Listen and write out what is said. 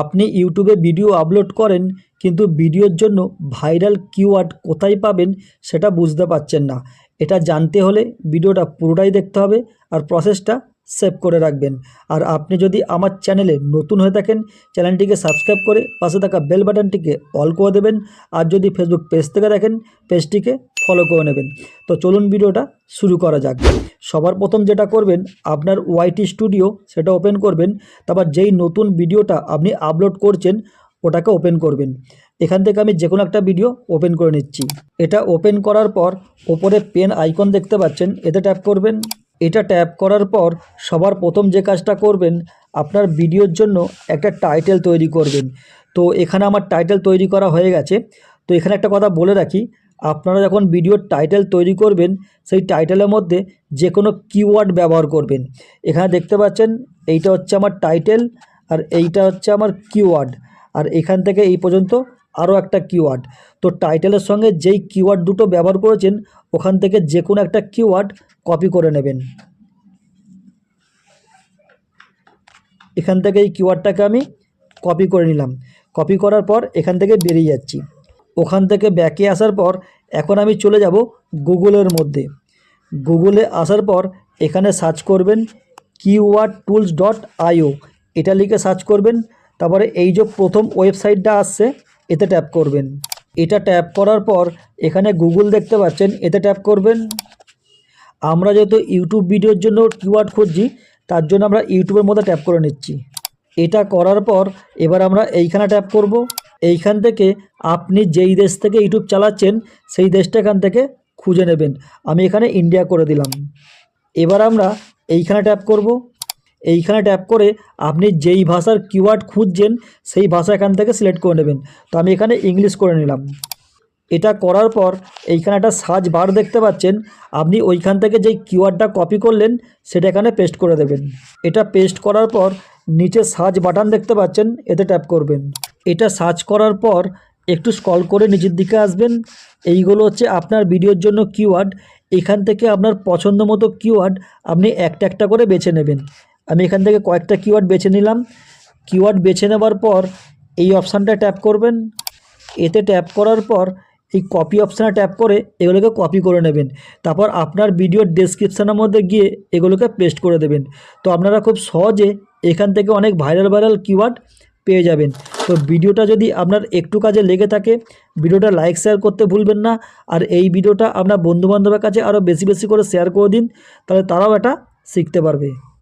আপনি ইউটিউবে video upload করেন কিন্তু ভিডিওর জন্য ভাইরাল কিওয়ার্ড কোথায় পাবেন সেটা বুঝতে পারছেন না। এটা জানতে হলে ভিডিওটা পুরোটাই দেখতে হবে আর প্রসেসটা সেভ করে রাখবেন। আর আপনি যদি আমার চ্যানেলে নতুন হয়ে থাকেন চ্যানেলটিকে সাবস্ক্রাইব করে পাশে থাকা বেল বাটনটিকে অল করে দেবেন। আর যদি ফেসবুক পেজ থেকে দেখেন পেজটিকে ফলো করে নেবেন। তো চলুন ভিডিওটা শুরু করা যাক। সবার প্রথম যেটা করবেন আপনার ওয়াইটি স্টুডিও সেটা ওপেন করবেন। তারপর যেই নতুন ভিডিওটা আপনি আপলোড করছেন ওটাকে ওপেন করবেন। এখান থেকে আমি যে কোনো একটা ভিডিও ওপেন করে নিচ্ছি। এটা ওপেন করার পর ওপরে পেন আইকন দেখতে পাচ্ছেন, এতে ট্যাপ করবেন। এটা ট্যাপ করার পর সবার প্রথম যে কাজটা করবেন আপনার ভিডিওর জন্য একটা টাইটেল তৈরি করবেন। তো এখানে আমার টাইটেল তৈরি করা হয়ে গেছে। তো এখানে একটা কথা বলে রাখি, আপনারা যখন ভিডিওর টাইটেল তৈরি করবেন সেই টাইটেলের মধ্যে যে কোনো কিওয়ার্ড ব্যবহার করবেন। এখানে দেখতে পাচ্ছেন এইটা হচ্ছে আমার টাইটেল আর এইটা হচ্ছে আমার কিওয়ার্ড, আর এখান থেকে এই পর্যন্ত আরও একটা কিওয়ার্ড। তো টাইটেলের সঙ্গে যেই কিওয়ার্ড দুটো ব্যবহার করেছেন ওখান থেকে যে কোনো একটা কিওয়ার্ড কপি করে নেবেন। এখান থেকে এই কিওয়ার্ডটাকে আমি কপি করে নিলাম। কপি করার পর এখান থেকে বেরিয়ে যাচ্ছি। ওখান থেকে ব্যাকে আসার পর এখন আমি চলে যাব গুগলের মধ্যে। গুগলে আসার পর এখানে সার্চ করবেন keywordtools.io, এটা লিখে সার্চ করবেন। তারপরে এই যে প্রথম ওয়েবসাইটটা আসছে এতে ট্যাপ করবেন। এটা ট্যাপ করার পর এখানে গুগল দেখতে পাচ্ছেন, এতে ট্যাপ করবেন। আমরা যেহেতু ইউটিউব ভিডিওর জন্য কিওয়ার্ড খুঁজছি তার জন্য আমরা ইউটিউবের মধ্যে ট্যাপ করে নিচ্ছি। এটা করার পর এবার আমরা এইখানে ট্যাপ করব। এইখান থেকে আপনি যেই দেশ থেকে ইউটিউব চালাচ্ছেন সেই দেশটা এখান থেকে খুঁজে নেবেন। আমি এখানে ইন্ডিয়া করে দিলাম। এবার আমরা এইখানে ট্যাপ করব। এইখানে ট্যাপ করে আপনি যেই ভাষার কিওয়ার্ড খুঁজছেন সেই ভাষা এখান থেকে সিলেক্ট করে নেবেন। তো আমি এখানে ইংলিশ করে নিলাম। এটা করার পর এইখানে একটা সার্চ বার দেখতে পাচ্ছেন, আপনি ওইখান থেকে যেই কিওয়ার্ডটা কপি করলেন সেটা এখানে পেস্ট করে দেবেন। এটা পেস্ট করার পর নিচে সার্চ বাটন দেখতে পাচ্ছেন, এতে ট্যাপ করবেন। এটা সার্চ করার পর একটু স্ক্রল করে নিচের দিকে আসবেন। এইগুলো হচ্ছে আপনার ভিডিওর জন্য কিওয়ার্ড। এখান থেকে আপনার পছন্দ মতো কিওয়ার্ড আপনি একটা একটা করে বেছে নেবেন। আমি এখান থেকে কয়েকটা কিওয়ার্ড বেছে নিলাম। কিওয়ার্ড বেছে নেওয়ার পর এই অপশানটা ট্যাপ করবেন। এতে ট্যাপ করার পর এই কপি অপশানে ট্যাপ করে এগুলোকে কপি করে নেবেন। তারপর আপনার ভিডিওর ডেসক্রিপশানের মধ্যে গিয়ে এগুলোকে পেস্ট করে দেবেন। তো আপনারা খুব সহজে এখান থেকে অনেক ভাইরাল কিওয়ার্ড পেয়ে যাবেন। তো ভিডিওটা যদি আপনার একটু কাজে লেগে থাকে ভিডিওটা লাইক শেয়ার করতে ভুলবেন না। আর এই ভিডিওটা আপনার বন্ধুবান্ধবের কাছে আরও বেশি বেশি করে শেয়ার করে দিন, তাহলে তারাও এটা শিখতে পারবে।